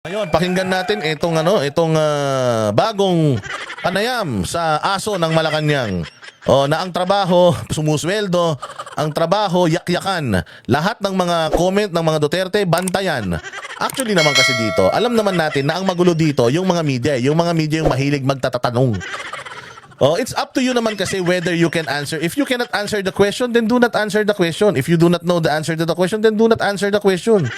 Ngayon, pakinggan natin itong bagong panayam sa aso ng Malacanang. Na ang trabaho, sumusweldo, ang trabaho, yakyakan. Lahat ng mga comment ng mga Duterte, bantayan. Actually naman kasi dito, alam naman natin na ang magulo dito, yung mga media. Yung mga media yung mahilig magtatatanong. It's up to you naman kasi whether you can answer. If you cannot answer the question, then do not answer the question. If you do not know the answer to the question, then do not answer the question.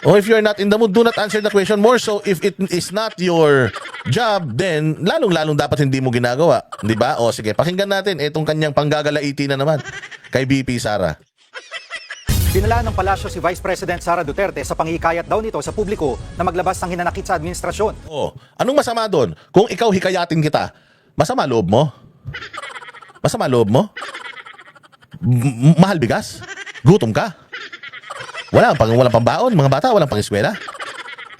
If you are not in the mood, do not answer the question. More so, if it is not your job, then lalong-lalong dapat hindi mo ginagawa. Di ba? Sige, pakinggan natin itong kanyang panggagalaiti na naman kay BP Sara. Dinala ng palasyo si Vice President Sara Duterte sa pangihikayat daw nito sa publiko na maglabas ng hinanakit sa administrasyon. Anong masama doon? Kung ikaw hikayatin kita, masama loob mo? Masama loob mo? Mahal bigas? Gutom ka? Walang pambaon, mga bata, walang pang-eskwela.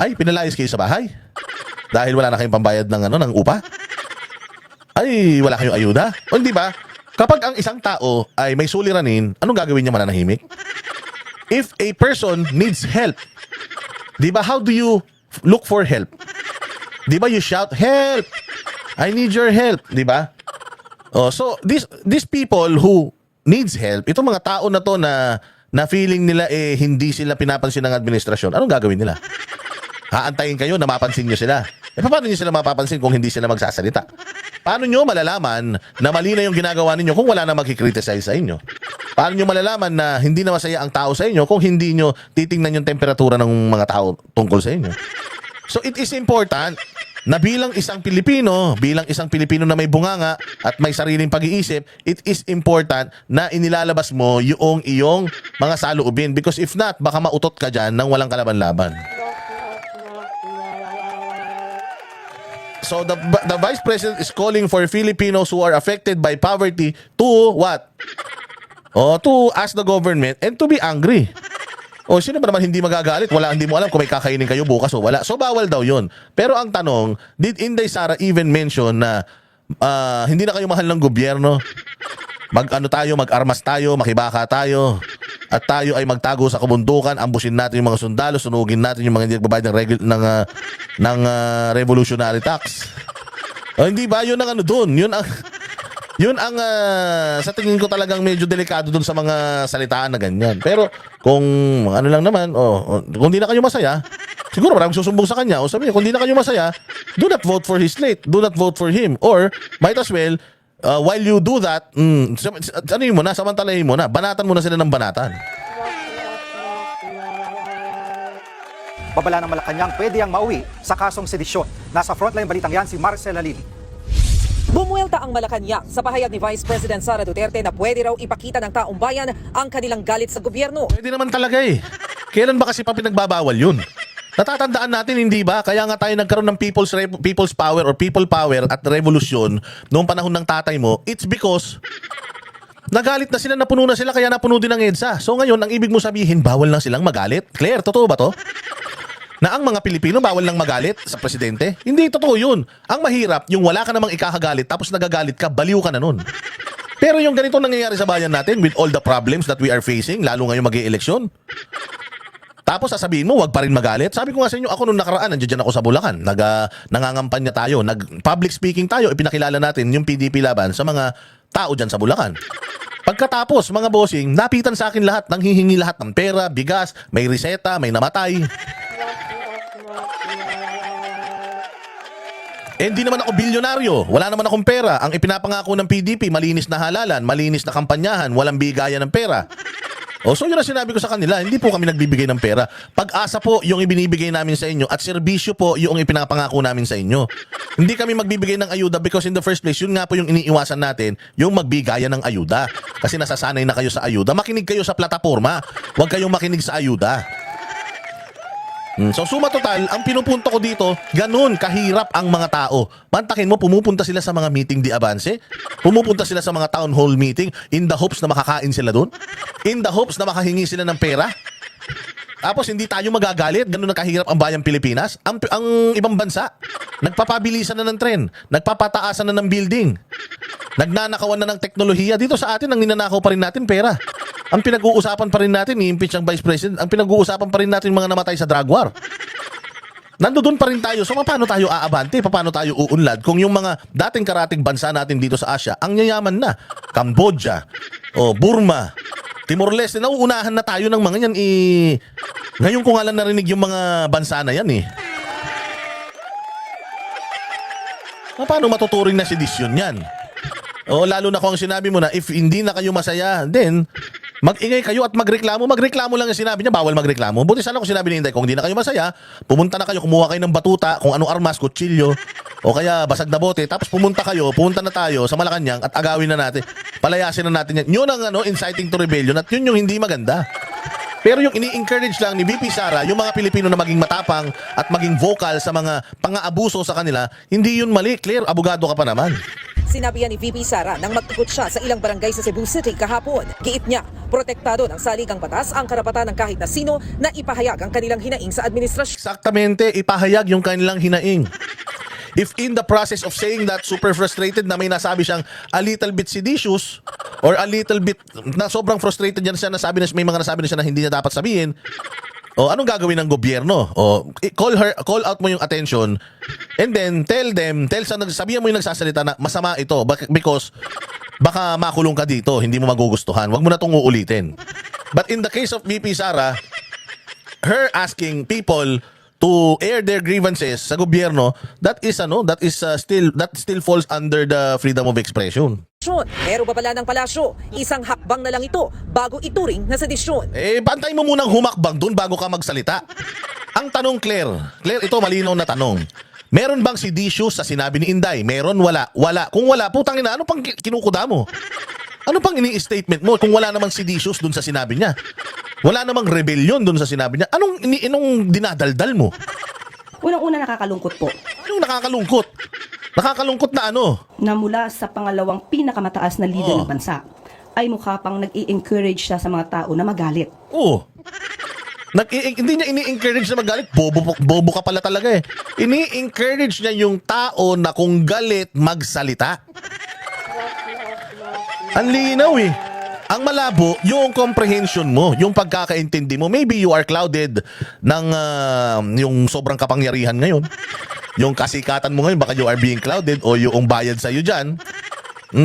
Ay, pinalayas kayo sa bahay. Dahil wala na kayong pambayad ng upa. Ay, wala kayong ayuda. Hindi ba? Kapag ang isang tao ay may suliranin, anong gagawin niya mananahimik? If a person needs help, di ba, how do you look for help? Di ba you shout, help! I need your help, di ba? So, these people who needs help, itong mga tao na to na feeling nila hindi sila pinapansin ng administrasyon, anong gagawin nila? Haantayin kayo na mapansin nyo sila. Paano nyo sila mapapansin kung hindi sila magsasalita? Paano nyo malalaman na mali na yung ginagawa ninyo kung wala na magkikriticize sa inyo? Paano nyo malalaman na hindi na masaya ang tao sa inyo kung hindi nyo titingnan yung temperatura ng mga tao tungkol sa inyo? So it is important na bilang isang Pilipino na may bunganga at may sariling pag-iisip, it is important na inilalabas mo yung iyong mga saloobin. Because if not, baka mautot ka dyan nang walang kalaban-laban. So the Vice President is calling for Filipinos who are affected by poverty to what? To ask the government and to be angry. Sino ba naman hindi magagalit? Hindi mo alam kung may kakainin kayo bukas o wala. So, bawal daw yun. Pero ang tanong, did Inday Sara even mention na hindi na kayo mahal ng gobyerno? Mag-armas tayo, makibaka tayo, at tayo ay magtago sa kabundukan, ambusin natin yung mga sundalo, sunugin natin yung mga hindi nagbabayad ng revolutionary tax. Hindi ba? Yun ang dun. Yun ang sa tingin ko talagang medyo delikado dun sa mga salitaan na ganyan. Pero kung lang naman, kung di na kayo masaya, siguro maraming susumbong sa kanya. Sabi niya, kung di na kayo masaya, do not vote for his slate. Do not vote for him. Or might as well, while you do that, samantalahin mo na. Banatan mo na sila ng banatan. Babala ng Malacanang pwede ang mauwi sa kasong sedisyon. Nasa frontline balitang yan si Marcela Lili. Bumuelta ang Malacanang sa pahayag ni Vice President Sara Duterte na pwede raw ipakita ng taong bayan ang kanilang galit sa gobyerno. Pwede naman talaga Kailan ba kasi pa pinagbabawal yun? Natatandaan natin, hindi ba? Kaya nga tayo nagkaroon ng people's power or people power at revolusyon noong panahon ng tatay mo. It's because nagalit na sila, napuno na sila, kaya napuno din ng EDSA. So ngayon, ang ibig mo sabihin, bawal lang silang magalit? Claire, totoo ba to? Na ang mga Pilipino bawal lang magalit sa presidente? Hindi totoo yun. Ang mahirap, yung wala ka namang ikakagalit tapos nagagalit ka, baliw ka na nun. Pero yung ganito nangyayari sa bayan natin with all the problems that we are facing, lalo ngayong mag-i-eleksyon. Tapos sasabihin mo, wag pa rin magalit. Sabi ko nga sa inyo, ako nung nakaraan, nandiyan ako sa Bulacan. Nangangampanya tayo, nag-public speaking tayo, ipinakilala natin yung PDP laban sa mga tao dyan sa Bulacan. Pagkatapos, mga bossing, napitan sa akin lahat, nanghihingi lahat ng pera, bigas, may reseta, may namatay. Hindi naman ako bilyonaryo. Wala naman akong pera. Ang ipinapangako ng PDP, malinis na halalan, malinis na kampanyahan, walang bigayan ng pera. So yun ang sinabi ko sa kanila, hindi po kami nagbibigay ng pera. Pag-asa po yung ibinibigay namin sa inyo at serbisyo po yung ipinapangako namin sa inyo. Hindi kami magbibigay ng ayuda because in the first place, yun nga po yung iniiwasan natin, yung magbigayan ng ayuda. Kasi nasasanay na kayo sa ayuda. Makinig kayo sa plataforma. Huwag kayong makinig sa ayuda. So suma total, ang pinupunto ko dito, ganun kahirap ang mga tao. Mantakin mo, pumupunta sila sa mga meeting di avance, pumupunta sila sa mga town hall meeting in the hopes na makakain sila doon, in the hopes na makahingi sila ng pera. Tapos hindi tayo magagalit, ganun na kahirap ang bayang Pilipinas. Ang ibang bansa, nagpapabilisan na ng tren, nagpapataasan na ng building, nagnanakawan na ng teknolohiya. Dito sa atin, ang ninanakaw pa rin natin pera. Ang pinag-uusapan pa rin natin, i-impeach ang Vice President. Ang pinag-uusapan pa rin natin mga namatay sa drug war. nandoon pa rin tayo. So paano tayo aabante? Paano tayo uunlad kung yung mga dating karating bansa natin dito sa Asia ang yayaman na? Cambodia, Burma, Timor-Leste, nauunahan na tayo ng mga yan. Ngayon ko nga lang narinig yung mga bansa na yan eh. Paano matuturing na sedisyon yan? Lalo na kung sinabi mo na if hindi na kayo masaya, then mag-ingay kayo at magreklamo. Magreklamo lang yung sinabi niya, bawal magreklamo. Buti sana kung sinabi ni Inday, kung hindi na kayo masaya, pumunta na kayo, kumuha kayo ng batuta, kung anong armas, kutsilyo, o kaya basag na bote, tapos pumunta na tayo sa Malacanang at agawin na natin. Palayasin na natin yan. Yun ang inciting to rebellion at yun yung hindi maganda. Pero yung ini-encourage lang ni VP Sara, yung mga Pilipino na maging matapang at maging vocal sa mga pang-aabuso sa kanila, hindi yun mali. Claire, abogado ka pa naman. Sinabi yan ni VP Sara nang magtukod siya sa ilang barangay sa Cebu City kahapon. Giit niya, protektado ng saligang batas ang karapatan ng kahit na sino na ipahayag ang kanilang hinaing sa administrasyon. Eksaktamente, ipahayag yung kanilang hinaing. If in the process of saying that, super frustrated na may nasabi siyang a little bit seditious or a little bit na sobrang frustrated yan siya, may mga nasabi na siya na hindi niya dapat sabihin, anong gagawin ng gobyerno? Call out mo yung attention and then sabihan mo yung nagsasalita na masama ito because baka makulong ka dito, hindi mo magugustuhan. Huwag mo na itong uulitin. But in the case of VP Sara, her asking people to air their grievances sa gobyerno, that still falls under the freedom of expression. Pero babala ng palasyo, isang hakbang na lang ito bago ituring na sedisyon. Bantay mo munang humakbang dun bago ka magsalita. Ang tanong, Claire, ito malinaw na tanong. Meron bang seditious sa sinabi ni Inday? Meron, wala? Wala. Kung wala, putang ina, ano pang kinukuda mo? Ano pang ini-statement mo kung wala namang seditious dun sa sinabi niya? Wala namang rebellion dun sa sinabi niya. Anong dinadaldal mo? Unang-una nakakalungkot po. Anong nakakalungkot? Nakakalungkot na ano? Na mula sa pangalawang pinakamataas na leader ng bansa, ay mukha pang nag-i-encourage siya sa mga tao na magalit. Oo. Hindi niya ini-encourage na magalit. Bobo ka pala talaga eh. Ini-encourage niya yung tao na kung galit, magsalita. Ang linaw eh. Ang malabo, yung comprehension mo, yung pagkakaintindi mo. Maybe you are clouded ng yung sobrang kapangyarihan ngayon. Yung kasikatan mo ngayon, baka you are being clouded o yung bayad sa'yo dyan.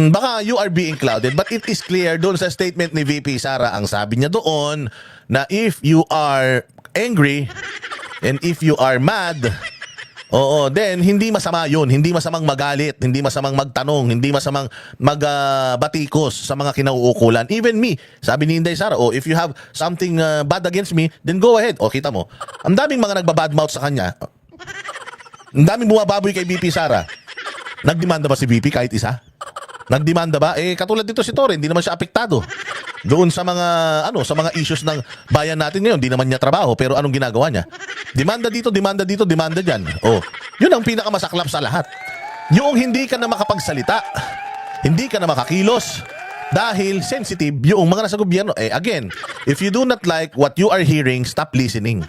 Baka you are being clouded. But it is clear doon sa statement ni VP Sara, ang sabi niya doon na if you are angry and if you are mad, then hindi masama yun. Hindi masamang magalit, hindi masamang magtanong, hindi masamang magbatikos sa mga kinauukulan. Even me, sabi ni Inday Sara, if you have something bad against me, then go ahead. Kita mo, ang daming mga nagbabadmouth sa kanya. Ang daming bumababoy kay VP Sara. Nagdemanda ba si VP kahit isa? Nagdemanda ba? Katulad dito si Torre, hindi naman siya apektado. Doon sa mga issues ng bayan natin ngayon, hindi naman niya trabaho, pero anong ginagawa niya? Demanda dito, demanda dyan. Yun ang pinakamasaklap sa lahat. Yung hindi ka na makapagsalita, hindi ka na makakilos, dahil sensitive yung mga nasa gobyerno. Again, if you do not like what you are hearing, stop listening.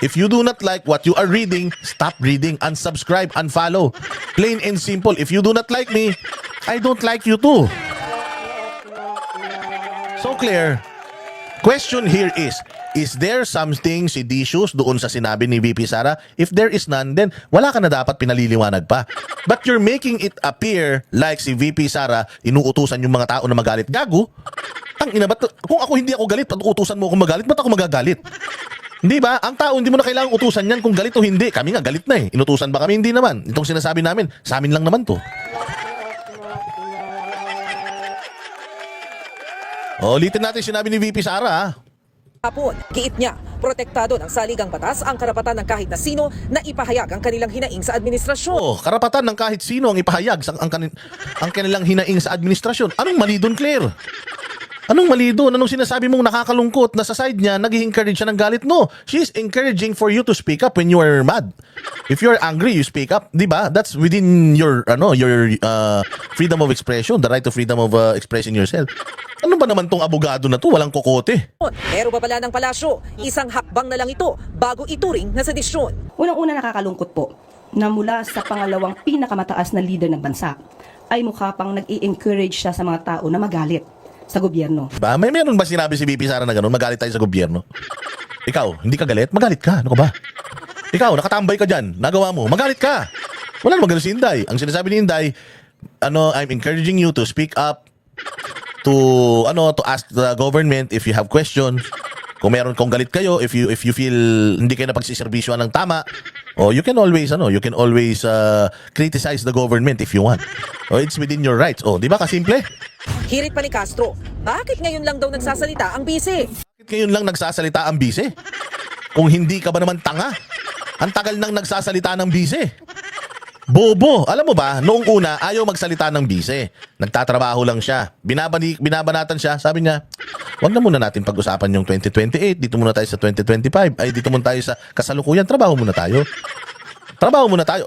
If you do not like what you are reading, stop reading, unsubscribe, unfollow. Plain and simple. If you do not like me, I don't like you too. So Claire, question here is there something seditious doon sa sinabi ni VP Sara? If there is none, then wala ka na dapat pinaliliwanag pa. But you're making it appear like si VP Sara inuutusan yung mga tao na magalit. Gago? Kung ako hindi ako galit, pag utusan mo ako magalit, ba't ako magagalit? Hindi ba? Ang tao, hindi mo na kailangang utusan yan kung galit o hindi. Kami nga, galit na eh. Inutusan ba kami? Hindi naman. Itong sinasabi namin, sa amin lang naman to. Ulitin natin sinabi ni VP Sara. Hapon, giit niya, protektado ng saligang batas ang karapatan ng kahit na sino na ipahayag ang kanilang hinaing sa administrasyon. Karapatan ng kahit sino ang ipahayag ang kanilang hinaing sa administrasyon. Anong mali doon, Claire? Anong mali doon? Anong sinasabi mong nakakalungkot na sa side niya, nag-i-encourage siya ng galit? No, she's encouraging for you to speak up when you are mad. If you're angry, you speak up. Diba? That's within your freedom of expression, the right to freedom of expressing yourself. Ano ba naman tong abogado na to? Walang kokote. Pero babala ng palasyo, isang hakbang na lang ito bago ituring na sedisyon. Unang-una nakakalungkot po na mula sa pangalawang pinakamataas na leader ng bansa, ay mukha pang nag-i-encourage siya sa mga tao na magalit sa gobyerno. Ba? Meron ba sinabi si VP Sara na gano'n? Magalit tayo sa gobyerno? Ikaw, hindi ka galit? Magalit ka. Ano ka ba? Ikaw, nakatambay ka dyan, nagawa mo, magalit ka. Wala namang ganun si Inday. Ang sinasabi ni Inday, I'm encouraging you to speak up, to ask the government if you have questions. Kung kung galit kayo, if you feel hindi kayo napagsiservisyoan ng tama, you can always criticize the government if you want. It's within your rights. Di ba kasimple? Hirit pa ni Castro, bakit ngayon lang daw nagsasalita ang bise? Bakit ngayon lang nagsasalita ang bise? Kung hindi ka ba naman tanga? Ang tagal nang nagsasalita ng bise. Bobo. Alam mo ba, noong una, ayaw magsalita ng bise. Nagtatrabaho lang siya. Binabanatan siya. Sabi niya, wag na muna natin pag-usapan yung 2028. Dito muna tayo sa 2025. Dito muna tayo sa kasalukuyan. Trabaho muna tayo.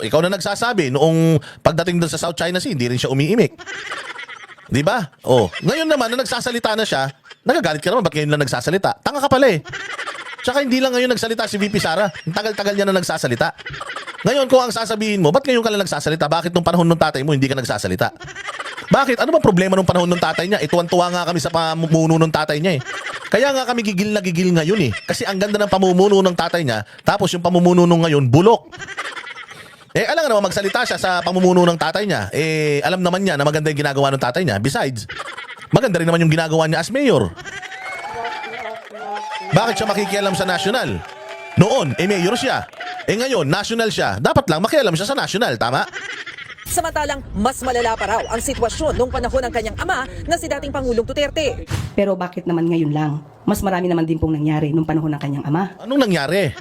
Ikaw na nagsasabi, noong pagdating doon sa South China Sea, hindi rin siya umiimik. Di ba? Ngayon naman, na nagsasalita na siya, nagagalit ka naman, ba't ngayon lang nagsasalita? Tanga ka pala eh. Tsaka hindi lang ngayon nagsalita si VP Sara. Ang tagal-tagal niya na nagsasalita. Ngayon, kung ang sasabihin mo, ba't ngayon ka lang nagsasalita? Bakit nung panahon ng tatay mo, hindi ka nagsasalita? Bakit? Ano ba problema nung panahon ng tatay niya? Tuwan-tuwa nga kami sa pamumuno ng tatay niya eh. Kaya nga kami gigil na gigil ngayon eh. Kasi ang ganda ng pamumuno ng tatay niya, tapos yung pamumuno nung ngayon, bulok. Alam nga naman, magsalita siya sa pamumuno ng tatay niya. Alam naman niya na maganda yung ginagawa ng tatay niya. Besides, maganda rin naman yung ginagawa niya as mayor. Bakit siya makikialam sa national? Noon, mayor siya. Ngayon, national siya. Dapat lang makialam siya sa national, tama? Samantalang mas malala pa raw ang sitwasyon nung panahon ng kanyang ama na si dating Pangulong Duterte. Pero bakit naman ngayon lang? Mas marami naman din pong nangyari nung panahon ng kanyang ama. Anong nangyari?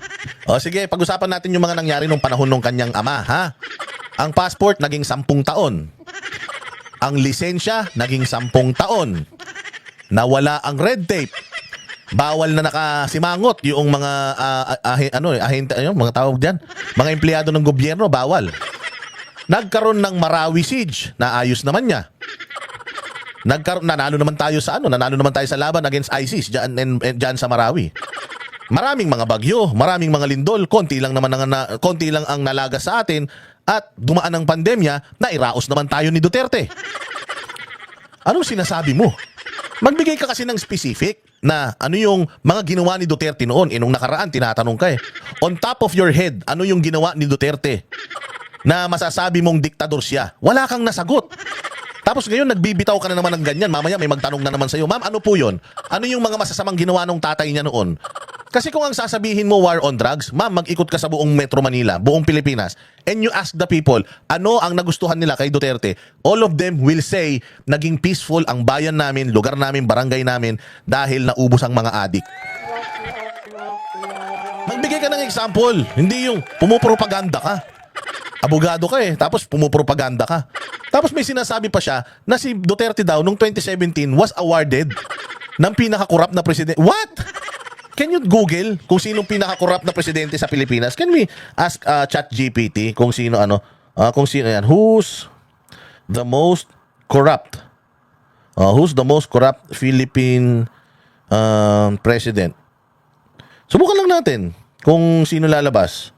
Sige, pag-usapan natin yung mga nangyari nung panahon ng kanyang ama, ha? Ang passport, naging 10 taon. Ang lisensya, naging 10 taon. Nawala ang red tape. Bawal na nakasimangot yung mga mga tawag diyan, mga empleyado ng gobyerno, bawal. Nagkaroon ng Marawi siege, na ayos naman niya. Nanalo naman tayo sa laban against ISIS diyan sa Marawi. Maraming mga bagyo, maraming mga lindol, konti lang ang nalagas sa atin at dumaan ang pandemya, nairaos naman tayo ni Duterte. Anong sinasabi mo? Magbigay ka kasi ng specific na ano yung mga ginawa ni Duterte noon. Nung nakaraan, tinatanong ka eh. On top of your head, ano yung ginawa ni Duterte na masasabi mong diktador siya? Wala kang nasagot. Tapos ngayon, nagbibitaw ka na naman ng ganyan. Mamaya may magtanong na naman sa'yo, ma'am, ano po yun? Ano yung mga masasamang ginawa ng tatay niya noon? Kasi kung ang sasabihin mo war on drugs, ma'am, mag-ikot ka sa buong Metro Manila, buong Pilipinas, and you ask the people, ano ang nagustuhan nila kay Duterte? All of them will say, naging peaceful ang bayan namin, lugar namin, barangay namin, dahil naubos ang mga adik. Magbigay ka ng example, hindi yung pumupropaganda ka. Abogado ka eh, tapos pumupropaganda ka. Tapos may sinasabi pa siya na si Duterte daw noong 2017 was awarded ng pinaka-corrupt na presidente. What? Can you Google kung sinong pinaka-corrupt na presidente sa Pilipinas? Can we ask ChatGPT kung sino yan? Who's the most corrupt? Who's the most corrupt Philippine president? Subukan lang natin kung sino lalabas.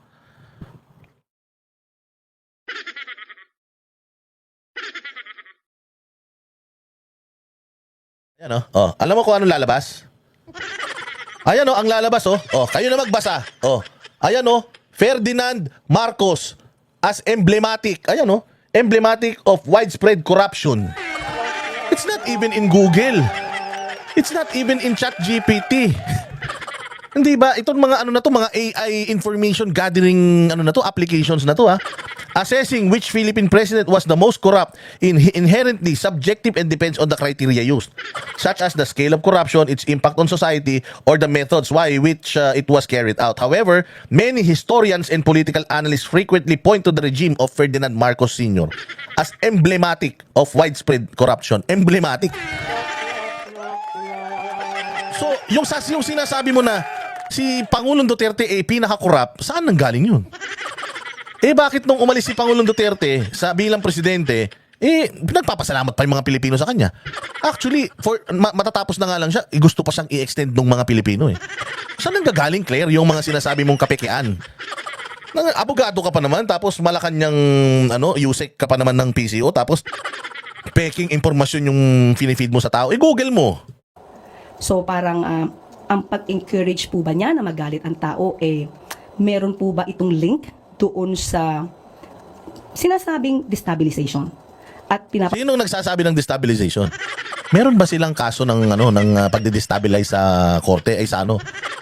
Ayan alam mo kung anong lalabas? Ayan ang lalabas kayo na magbasa. Ayan Ferdinand Marcos as emblematic. Ayan emblematic of widespread corruption. It's not even in Google. It's not even in ChatGPT. Hindi ba itong mga mga AI information gathering applications na to assessing which Philippine president was the most corrupt inherently subjective and depends on the criteria used, such as the scale of corruption, its impact on society, or the methods which it was carried out. However, many historians and political analysts frequently point to the regime of Ferdinand Marcos Sr. as emblematic of widespread corruption. Emblematic. So, yung sinasabi mo na si Pangulong Duterte pinaka-corrupt, saan nanggaling yun? Bakit nung umalis si Pangulong Duterte bilang presidente, nagpapasalamat pa yung mga Pilipino sa kanya? Actually, matatapos na nga lang siya, gusto pa siyang i-extend ng mga Pilipino Saan nanggagaling, Claire, yung mga sinasabi mong kapekean? Abogado ka pa naman, tapos Malacanang USEC ka pa naman ng PCO, tapos peking impormasyon yung finifeed mo sa tao. Google mo. So parang ang pag-encourage po ba niya na magalit ang tao meron po ba itong link doon sa sinasabing destabilization? At Sinong nagsasabi ng destabilization? Meron ba silang kaso ng pagde-destabilize sa korte ay sa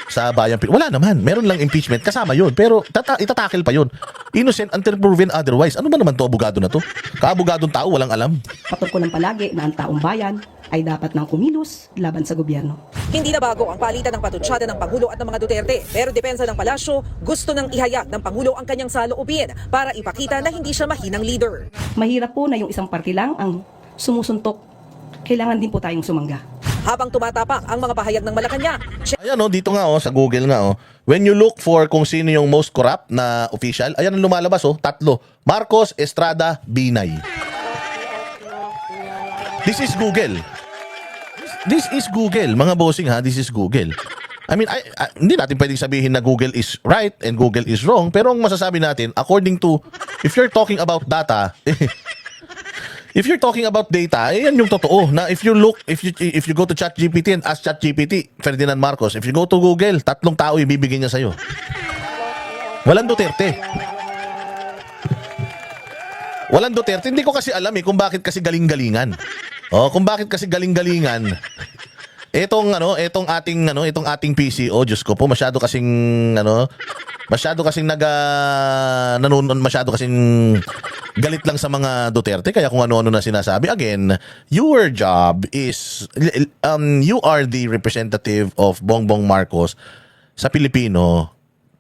sa bayan? Wala naman. Meron lang impeachment kasama 'yun. Pero itatakil pa 'yun. Innocent until proven otherwise. Ano ba naman 'to abogado na 'to? Kaabogadong tao walang alam. patungkulan palagi na ang taong bayan ay dapat nang kumilos laban sa gobyerno. Hindi na bago ang palitan ng patutsyada ng Pangulo at ng mga Duterte. Pero depensa ng palasyo, gusto nang ihayag ng Pangulo ang kanyang saloobin para ipakita na hindi siya mahinang leader. Mahirap po na yung isang party lang ang sumusuntok. Kailangan din po tayong sumangga. Habang tumatapak ang mga pahayag ng Malacanang, Ayan dito nga sa Google nga when you look for kung sino yung most corrupt na official, ayan ang lumalabas 3. Marcos, Estrada, Binay. This is Google. This is Google, mga bossing this is Google. I mean, hindi natin pwedeng sabihin na Google is right and Google is wrong, pero ang masasabi natin, according to, if you're talking about data, if you're talking about data, yan yung totoo. Na if you go to ChatGPT and ask ChatGPT, Ferdinand Marcos, if you go to Google, 3 tao ibibigay niya sa'yo. Walang Duterte. Walang Duterte. Hindi ko kasi alam kung bakit kasi galing-galingan. Kung bakit kasi galing-galingan. Etong ating PCO, Diyos ko po, masyado kasing masyado kasing masyado kasing galit lang sa mga Duterte kaya kung ano-ano na sinasabi. Again, your job is you are the representative of Bongbong Marcos sa Pilipino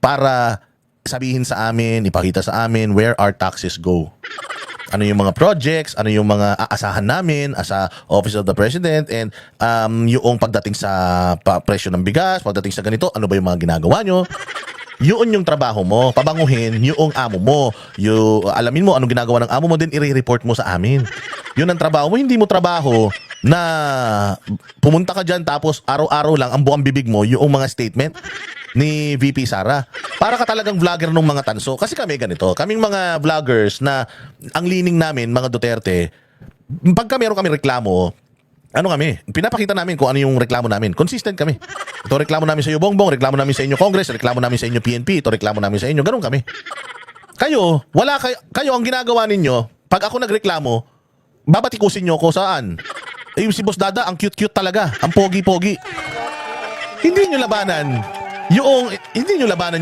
para sabihin sa amin, ipakita sa amin where our taxes go. Ano yung mga projects, ano yung mga aasahan namin as a Office of the President, and yung pagdating sa presyo ng bigas, pagdating sa ganito, ano ba yung mga ginagawa nyo? Yun yung trabaho mo, pabanguhin yung amo mo. Alamin mo anong ginagawa ng amo mo, din i-report mo sa amin. Yun ang trabaho mo, hindi mo trabaho na pumunta ka dyan tapos araw-araw lang ang buong bibig mo yung mga statement ni VP Sara. Para ka talagang vlogger ng mga tanso. Kasi kami ganito, kaming mga vloggers na ang lining namin, mga Duterte, pagka meron kami reklamo, kami, pinapakita namin kung ano yung reklamo namin. Consistent kami. Ito reklamo namin sa iyo Bongbong, reklamo namin sa inyo Congress, reklamo namin sa inyo PNP, ito reklamo namin sa inyo. Ganun kami. Kayo ang ginagawa ninyo, pag ako nagreklamo, babatikusin nyo ko saan? Si Boss Dada, ang cute-cute talaga, ang pogi-pogi. Hindi nyo labanan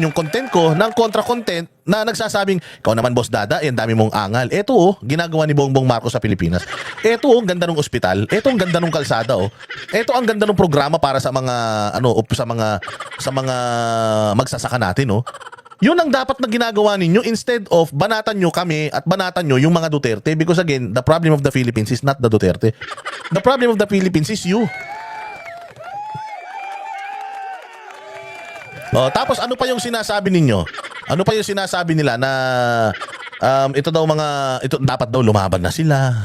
yung content ko ng contra-content na nagsasabing, ikaw naman Boss Dada, ang dami mong angal. Ito ginagawa ni Bongbong Marcos sa Pilipinas. Ito ang ganda ng ospital. Ito ang ganda ng kalsada Ito ang ganda ng programa para sa mga sa mga magsasaka natin Yun ang dapat na ginagawa ninyo instead of banatan nyo kami at banatan nyo yung mga Duterte, because again, the problem of the Philippines is not the Duterte. The problem of the Philippines is you. Tapos ano pa yung sinasabi ninyo? Ano pa yung sinasabi nila na ito dapat daw lumaban na sila.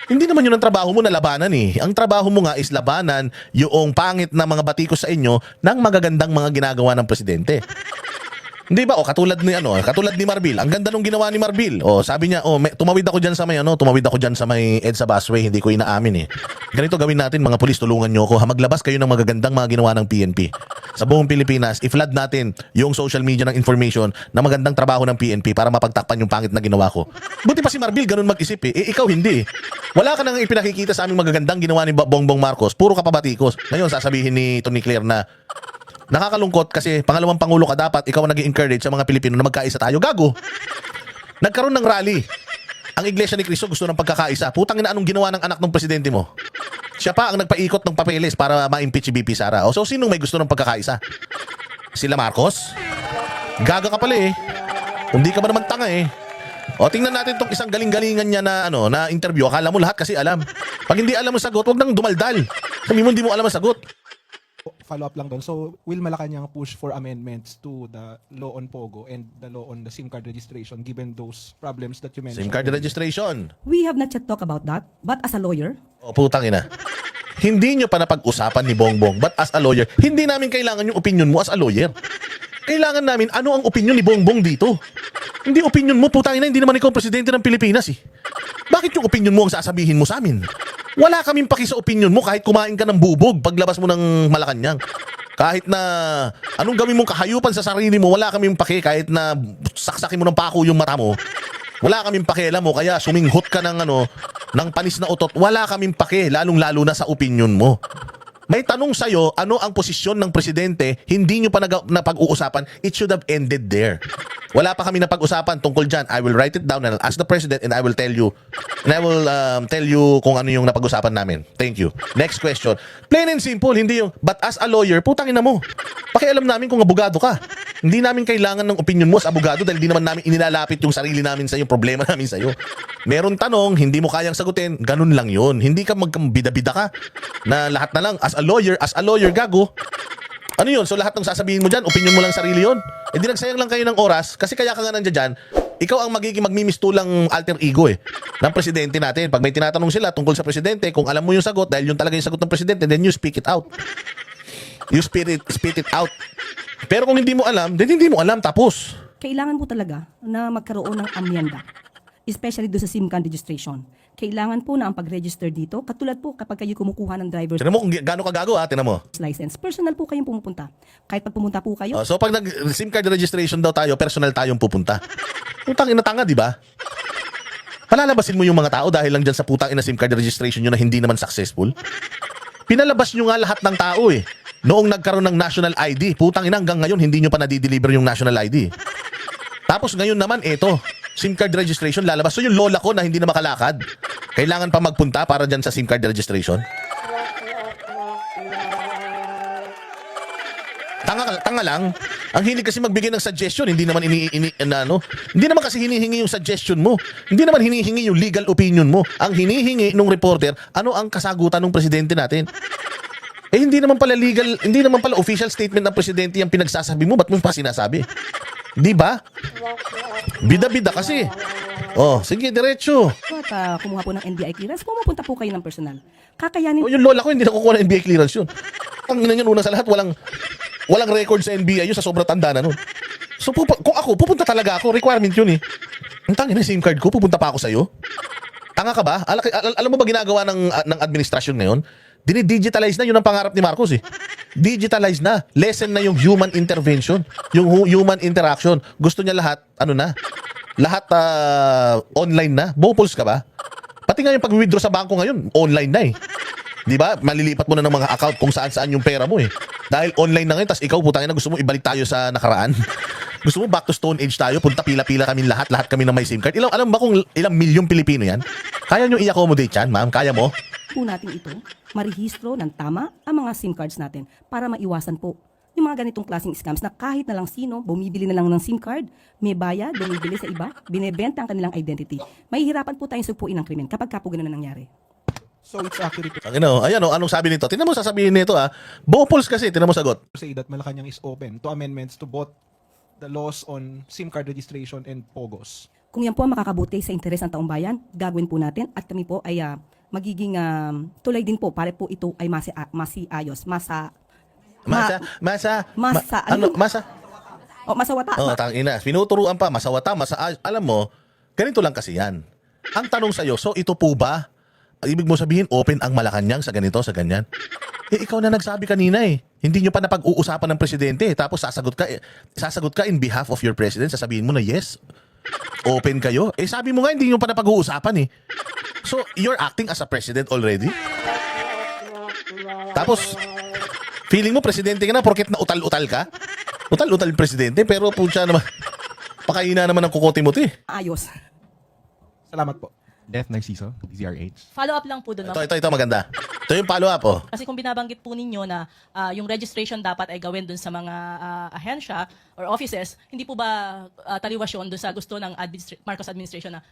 Hindi naman yun ang trabaho mo na labanan Ang trabaho mo nga is labanan yung pangit na mga batikos sa inyo ng magagandang mga ginagawa ng presidente. Hindi ba? Katulad ni Marbil. Ang ganda nung ginawa ni Marbil. Sabi niya, tumawid ako diyan sa may EDSA busway, hindi ko inaamin Ganito gawin natin, mga pulis, tulungan niyo ako. Maglabas kayo ng magagandang mga ginawa ng PNP. Sa buong Pilipinas, i-flood natin yung social media ng information na magandang trabaho ng PNP para mapagtakpan yung pangit na ginawa ko. Buti pa si Marbil ganun mag-isip ikaw hindi. Wala ka nang ipinakikita sa aming magagandang ginawa ni Bongbong Marcos. Puro ka pabatikos. Ngayon sasabihin ni Tony Claire na nakakalungkot kasi pangalawang pangulo ka, dapat ikaw ang nag-encourage sa mga Pilipino na magkaisa tayo. Gago. Nagkaroon ng rally. Ang Iglesia ni Cristo gusto ng pagkakaisa. Putang ina, anong ginawa ng anak ng presidente mo? Siya pa ang nagpaikot ng papeles para ma-impeach si VP Sara. So sinong may gusto ng pagkakaisa? Sila Marcos? Gaga ka pala Hindi ka ba naman tanga tingnan natin tong isang galing-galingan niya na na interview. Akala mo lahat kasi alam. Pag hindi alam ang sagot, wag nang dumaldal. Sabi mo hindi mo alam ang sagot. Follow up lang doon. So, will Malacanang push for amendments to the law on POGO and the law on the SIM card registration given those problems that you mentioned? SIM card registration. We have not yet talked about that, but as a lawyer, Putang ina. Hindi nyo pa napag-usapan ni Bongbong, but as a lawyer, hindi namin kailangan yung opinion mo as a lawyer. Kailangan namin ano ang opinion ni Bongbong dito. Hindi opinion mo, putang ina, hindi naman ikaw presidente ng Pilipinas Bakit yung opinion mo ang sasabihin mo sa amin? Wala kaming paki sa opinion mo kahit kumain ka ng bubog paglabas mo ng Malacanang. Kahit na anong gawin mong kahayupan sa sarili mo, wala kaming pake. Kahit na saksakin mo ng pako yung mata mo, wala kaming pakialam mo. Kaya suminghot ka ng ng panis na utot, wala kaming pake, lalong-lalo na sa opinion mo. May tanong sa'yo, ano ang posisyon ng presidente, hindi nyo pa napag-uusapan, it should have ended there. Wala pa kami napag-usapan tungkol dyan. I will write it down and I'll ask the president and I will tell you. And I will tell you kung ano yung napag-usapan namin. Thank you. Next question. Plain and simple, hindi yung, but as a lawyer, putangin na mo. Pakialam namin kung abogado ka. Hindi namin kailangan ng opinion mo as abogado dahil hindi naman namin inilalapit yung sarili namin sa yung problema namin sa iyo. Meron tanong, hindi mo kayang sagutin, ganun lang yun. Hindi ka magkambida-bida ka na lahat na lang as a lawyer, gago. Ano yun? So lahat ng sasabihin mo dyan, opinion mo lang sarili yun. Eh di nagsayang lang kayo ng oras kasi kaya ka nga nandiyan dyan, ikaw ang magiging magmimistulang alter ego ng presidente natin. Pag may tinatanong sila tungkol sa presidente, kung alam mo yung sagot, dahil yun talaga yung sagot ng presidente, then you speak it out. You spit it out. Pero kung hindi mo alam, then hindi mo alam, tapos. Kailangan po talaga na magkaroon ng amyenda, especially doon sa SIM card registration. Kailangan po na ang pag-register dito, katulad po kapag kayo kumukuha ng driver's Tinan mo kung gaano kagago tinan mo. license. Personal po kayong pumupunta. Kahit pag pumunta po kayo, So pag nag-SIM card registration daw tayo, personal tayong pupunta. Putang ina tanga, di ba? Palalabasin mo yung mga tao dahil lang dyan sa putang ina SIM card registration nyo na hindi naman successful. Pinalabas nyo nga lahat ng tao Noong nagkaroon ng national ID, putang ina hanggang ngayon hindi nyo pa nadideliver yung national ID. Tapos ngayon naman ito, SIM card registration lalabas. So yung lola ko na hindi na makalakad, kailangan pa magpunta para dyan sa SIM card registration. Tanga lang. Ang hilig kasi magbigay ng suggestion, hindi naman hindi naman kasi hinihingi yung suggestion mo. Hindi naman hinihingi yung legal opinion mo. Ang hinihingi nung reporter, ano ang kasagutan ng presidente natin? Hindi naman pala legal, hindi naman pala official statement ng presidente yung pinagsasabi mo, ba't mo pa sinasabi? Di ba? Bida-bida kasi. Oh, sige, diretso. at kumuha po ng NBI clearance, pumupunta po kayo ng personal. Kakayanin Yung lola ko hindi nakukuha ng NBI clearance yun. Ang ina yun, una sa lahat, walang record sa NBI yun, sa sobrang tanda na nun. So kung ako, pupunta talaga ako, requirement yun Ang tangin na SIM card ko, pupunta pa ako sa'yo. Tanga ka ba? Alam mo ba ginagawa ng administrasyon ngayon? Dinidigitalize na yun ang pangarap ni Marcos Digitalize na. Lessen na yung human intervention. Yung human interaction. Gusto niya lahat, lahat online na. Bopols ka ba? Pati nga yung pag-withdraw sa bangko ngayon, online na Di ba? Malilipat mo na ng mga account kung saan-saan yung pera mo Dahil online na ngayon, tas ikaw putangin na gusto mo ibalik tayo sa nakaraan. Gusto mo back to Stone Age tayo, punta pila-pila kami lahat kami na may SIM card. Alam ba kung ilang milyong Pilipino yan? Kaya nyo i-accommodate yan, ma'am? Kaya mo? po natin ito, marehistro ng tama ang mga SIM cards natin para maiwasan po yung mga ganitong klaseng scams na kahit na lang sino, bumibili na lang ng SIM card, may bayad, bumibili sa iba, binebenta ang kanilang identity. Mahihirapan po tayong sugpuin ng krimen kapag po ganun na nangyari. So it's accurate to Ayan anong sabi nito? Tingnan mo sasabihin nito Bopols kasi, tingnan mo sagot. say that Malacanang is open to amendments to both the laws on SIM card registration and POGOs. Kung yan po ang makakabuti sa interes ng taong bayan, gagawin po natin at kami po ay magiging tulay din po para po ito ay masiayos, masawata. Tangina. Pinuturuan pa, masawata, alam mo, ganito lang kasi yan. Ang tanong sa'yo, so ito po ba, ibig mo sabihin, open ang Malacanang sa ganito, sa ganyan? Ikaw na nagsabi kanina Hindi nyo pa napag-uusapan ng presidente. Tapos sasagot ka in behalf of your president, sasabihin mo na yes, open kayo. Sabi mo nga, hindi nyo pa napag-uusapan So, you're acting as a president already? Tapos, feeling mo presidente ka na porket na utal-utal ka? Utal-utal yung presidente, pero pucha naman, pakahina naman ng kukote mo Ayos. Salamat po. Death Narciso, DZRH. Follow up lang po doon. Ito maganda. Ito yung follow-up Kasi kung binabanggit po ninyo na yung registration dapat ay gawin doon sa mga ahensya or offices, hindi po ba taliwas yun doon sa gusto ng Marcos administration na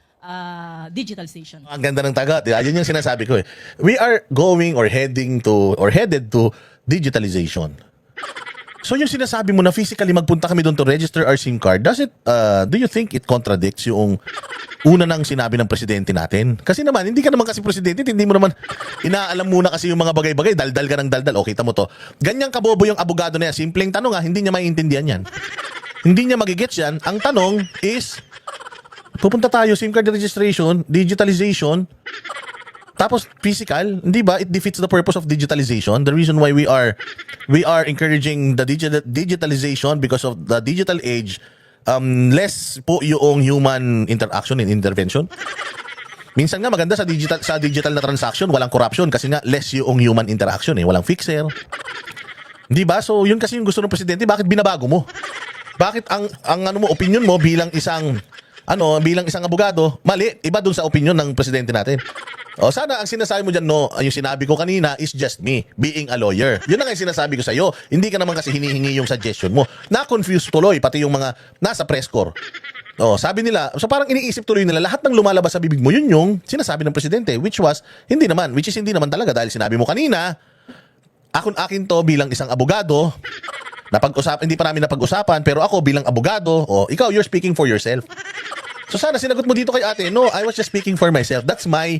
digitalization? Ang ganda ng taga. Yun yung sinasabi ko We are going or headed to digitalization. So yung sinasabi mo na physically magpunta kami doon to register our SIM card, do you think it contradicts yung una nang sinabi ng presidente natin? Kasi naman, hindi ka naman kasi presidente, hindi mo naman inaalam muna kasi yung mga bagay-bagay, daldal ka ng daldal. O, kita mo to. Ganyan kabobo yung abogado na yan. Simpleng tanong hindi niya maiintindihan yan. Hindi niya magigets yan. Ang tanong is, pupunta tayo, SIM card registration, digitalization, Tapos physical, hindi ba? It defeats the purpose of digitalization. The reason why we are encouraging the digitalization because of the digital age, less po yung human interaction and intervention. Minsan nga maganda sa digital na transaction, walang corruption kasi nga less yung human interaction walang fixer. Hindi ba? So yun kasi yung gusto ng presidente, bakit binabago mo? Bakit ang ano mo, opinion mo bilang isang abogado, mali, iba dun sa opinion ng presidente natin. O sana ang sinasabi mo dyan, no, yung sinabi ko kanina is just me being a lawyer. Yun na nga yung sinasabi ko sa'yo. Hindi ka naman kasi hinihingi yung suggestion mo. Na-confuse tuloy, pati yung mga nasa press corps. O, sabi nila, so parang iniisip tuloy nila, lahat ng lumalabas sa bibig mo, yun yung sinasabi ng presidente, which is hindi naman talaga dahil sinabi mo kanina, akin to bilang isang abogado, hindi pa namin napag-usapan, pero ako bilang abogado, ikaw, you're speaking for yourself. So sana sinagot mo dito kay ate, no, I was just speaking for myself. That is my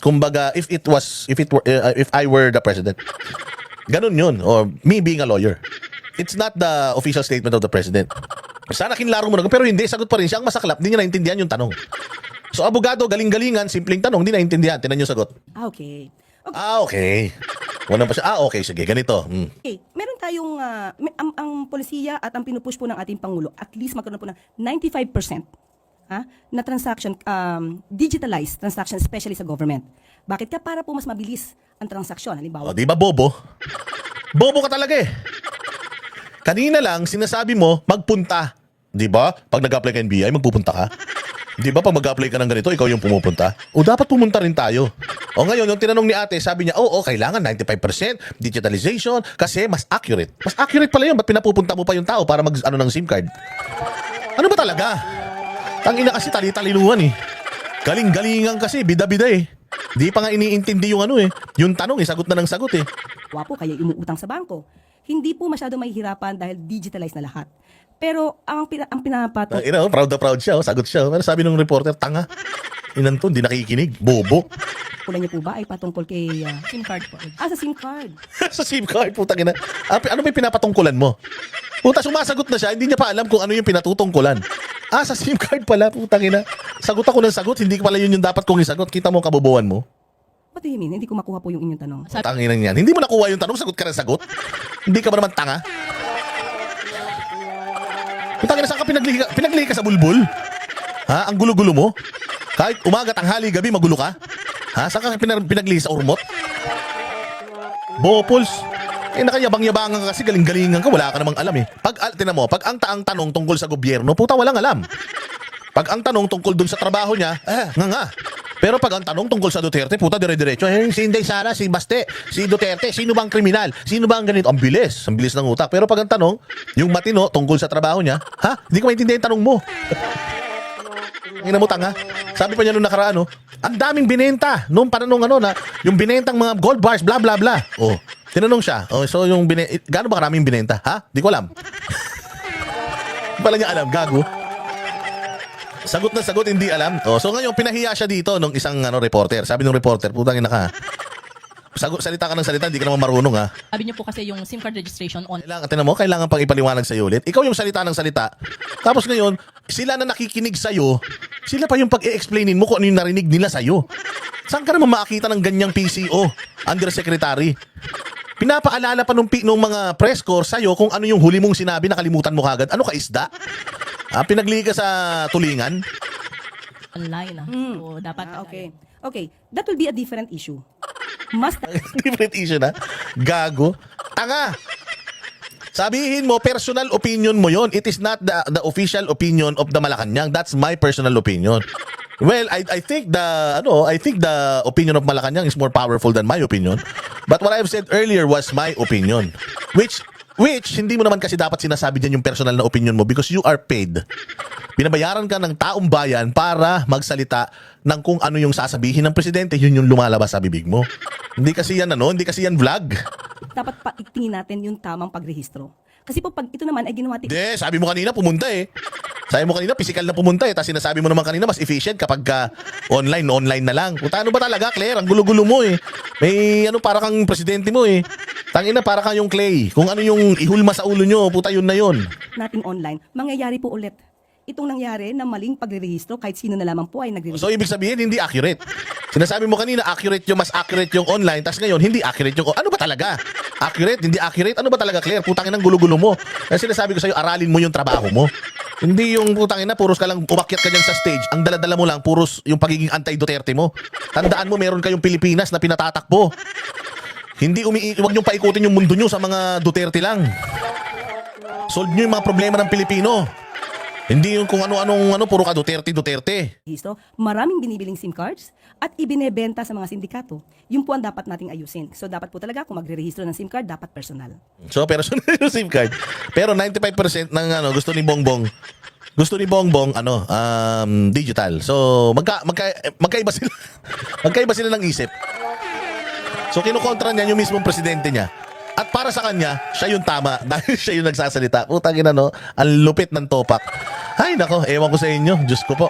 kumbaga if I were the president. Ganun yun, or me being a lawyer. It's not the official statement of the president. Sana kinlaro mo na, pero hindi, sagot pa rin siya. Ang masaklap, hindi niya naintindihan yung tanong. So abogado, galing-galingan, simpleng tanong, hindi naintindihan. Tinan yung sagot. Okay. Okay. Wala pa siya. Okay, sige, ganito. Okay, meron tayong, ang polisiya at ang pinupush po ng ating Pangulo, at least magkaroon po ng 95% na transaction, digitalized transaction, especially sa government. Bakit ka? Para po mas mabilis ang transaksyon. Halimbawa, Di ba bobo? Bobo ka talaga eh. Kanina lang, sinasabi mo, magpunta. Di ba? Pag nag-apply ka NBI, magpupunta ka. Di ba? Pag mag-apply ka ng ganito, ikaw yung pumupunta. O dapat pumunta rin tayo. O ngayon, yung tinanong ni ate, sabi niya, kailangan 95% digitalization kasi mas accurate. Mas accurate pala yun. Ba't pinapupunta mo pa yung tao para ng SIM card? Ano ba talaga? Tangina kasi tali-talinuhan eh. Galing-galingan kasi, bida-bida eh. Di pa nga iniintindi yung yung tanong sagot na ng sagot eh. wapo, kaya umuutang sa bangko. Hindi po masyado mahihirapan dahil digitalized na lahat. Pero ang pinapato, Proud na proud siya, sagot siya. Pero sabi ng reporter, tanga. Inanton, di nakikinig. Bobo. kulang niyo po ba ay patungkol kay SIM card po. sa SIM card? Sa SIM card, putang ina. Ano ba yung pinapatungkulan mo? Puta, sumasagot na siya, hindi niya pa alam kung ano yung pinatutungkulan. Sa SIM card pala, putang ina. Sagot ako ng sagot, hindi pala yun yung dapat kong isagot. Kita mo ang kabobohan mo. What do you mean? Hindi ko makuha po yung inyong tanong. Tanginan yan. Hindi mo nakuha yung tanong, sagot ka ng sagot. Hindi ka ba naman tanga? Putang ina, saan ka pinaglihi ka sa bulbul? Ang gulo-gulo mo? Kahit umaga, tanghali, gabi, magulo ka? Saan ka pinaglihi sa urmot? Bopols. Nakayabang-yabangan ka kasi, galing-galingan ka, wala ka namang alam eh. Tinan mo, pag ang tanong tungkol sa gobyerno, puta, walang alam. Pag ang tanong tungkol dun sa trabaho niya, nga. Pero pag ang tanong tungkol sa Duterte, puta, dire-diretso. Si Inday Sara, si Baste, si Duterte, sino ba ang kriminal? Sino ba ang ganito? Ang bilis ng utak. Pero pag ang tanong, yung matino tungkol sa trabaho niya, hindi ko maintindihan yung tanong mo. Inamutang ha? Sabi pa niya nung nakaraan, ang daming binenta. Nung pananong na, yung binentang mga gold bars, bla bla bla. Tinanong siya. So yung gaano ba karaming binenta? Di ko alam. Hindi pala niya alam, gago. Sagot na sagot, hindi alam. So ngayon, pinahiya siya dito nung isang reporter. Sabi nung reporter, putang ina ka. Salita ka ng salita, hindi ka naman marunong ha. Sabi niyo po kasi yung SIM card registration on. Kailangan pang ipaliwanag sa'yo ulit. Ikaw yung salita ng salita. Tapos ngayon, sila na nakikinig sa'yo, sila pa yung pag-i-explainin mo kung ano yung narinig nila sa'yo. Saan ka naman makakita ng ganyang PCO, undersecretary? Pinapaalala pa nung mga press corps sa'yo kung ano yung huli mong sinabi, nakalimutan mo kagad. Ano ka, isda? Pinaglihi ka sa tulingan? Online So, dapat Okay. That will be a different issue. Different issue na. Gago. Tanga. Sabihin mo, personal opinion mo yon. It is not the official opinion of the Malacanang. That's my personal opinion. Well, I think the opinion of Malacanang is more powerful than my opinion. But what I've said earlier was my opinion. Which hindi mo naman kasi dapat sinasabi dyan yung personal na opinion mo because you are paid. Binabayaran ka ng taong bayan para magsalita ng kung ano yung sasabihin ng presidente, yun yung lumalabas sa bibig mo. Hindi kasi yan vlog. Dapat paigtingin natin yung tamang pagrehistro. Kasi po pag ito naman ay ginawa Sabi mo kanina pumunta eh. Sabi mo kanina physical na pumunta eh. Tapos sinasabi mo naman kanina mas efficient kapag online na lang. Kung ano ba talaga, Claire? Ang gulo-gulo mo eh. May para kang presidente mo eh. Tangina, para kang yung Clay. Kung ano yung ihulma sa ulo nyo, puta yun na yun. nating online, mangyayari po ulit itong nangyari na maling pagrerehistro kahit sino na lamang po ay So nagrerehistro. ibig sabihin hindi accurate. Sinasabi mo kanina accurate yung mas accurate yung online, tas ngayon hindi accurate yung ano ba talaga? Accurate, hindi accurate, ano ba talaga, Claire? Putangin ng gulo-gulo mo. Kaya sinasabi ko sa'yo, aralin mo yung trabaho mo. Hindi yung putangin na puros ka lang umakyat ka dyan sa stage, ang daladala mo lang puros yung pagiging anti-Duterte mo. Tandaan mo meron kayong Pilipinas na pinatatakbo. Hindi wag niyong paikutin yung mundo niyo sa mga Duterte lang. Solve niyo yung mga problema ng Pilipino. Hindi yung kung ano-anong puro ka Duterte. Rehistro, maraming binibiling SIM cards at ibinebenta sa mga sindikato. Yun po ang dapat nating ayusin. So dapat po talaga kung magre-rehistro ng SIM card, dapat personal. So personal yung SIM card. Pero 95% ng gusto ni Bongbong digital. So magkaiba sila. Magkaiba sila ng isip. So kinukontra niya yung mismong presidente niya. At para sa kanya, siya yung tama dahil siya yung nagsasalita. Putang ina, no? Ang lupit ng topak. Ay nako, ewan ko sa inyo. Diyos ko po.